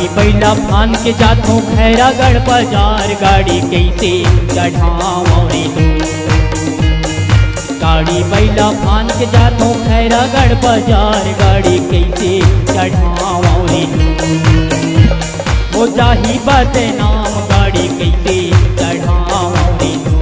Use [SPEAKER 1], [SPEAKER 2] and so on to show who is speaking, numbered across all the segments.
[SPEAKER 1] गाड़ी बैला फान के जातो खैरागढ़ बाजार, गाड़ी कैसे चढ़ाओ रे तू। गाड़ी बैला फान के जातो खैरागढ़ बाजार, गाड़ी कैसे चढ़ाओ रे तू। हो जाही बदनाम गाड़ी कैसे चढ़ाओ रे तू।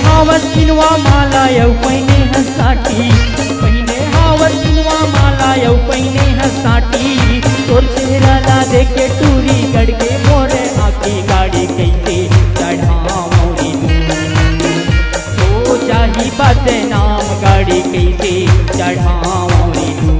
[SPEAKER 1] हावरकिनवा माला यौ पहिने हसाटी, पहिने हावरकिनवा माला यौ पहिने हसाटी। तोर चेहरा ला देखे टूरी गड़ के मोरे आखी, गाड़ी कैसे चढ़ाओ रे तू। हो जाही बदनाम गाड़ी कैसे चढ़ाओ रे तू।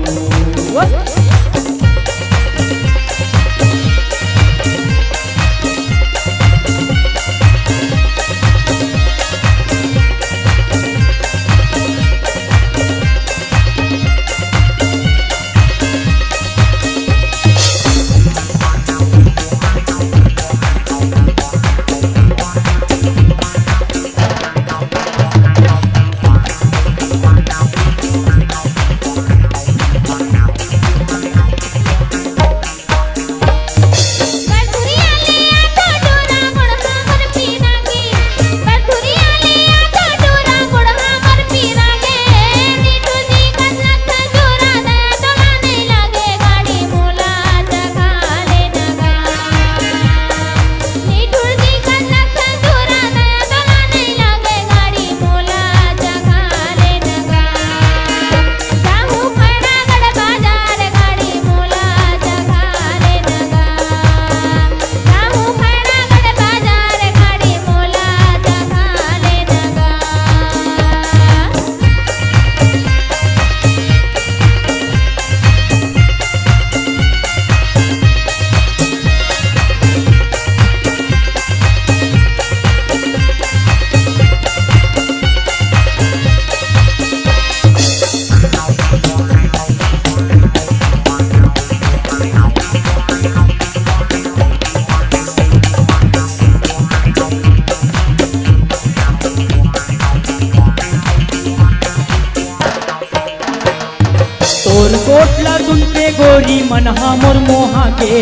[SPEAKER 1] तोर गोठला सुन के गोरी मनहा मोर मोहा गे,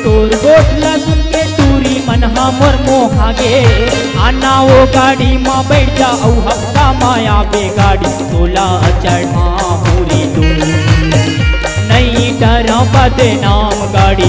[SPEAKER 1] तोर गोठला सुन के टूरी मनहा मोर मोहा गे। आना वो गाड़ी माँ बैठ जा औ हफ्ता माया बे गाड़ी तोला चढ़ा पूरी तू। नहीं डरा बदनाम गाड़ी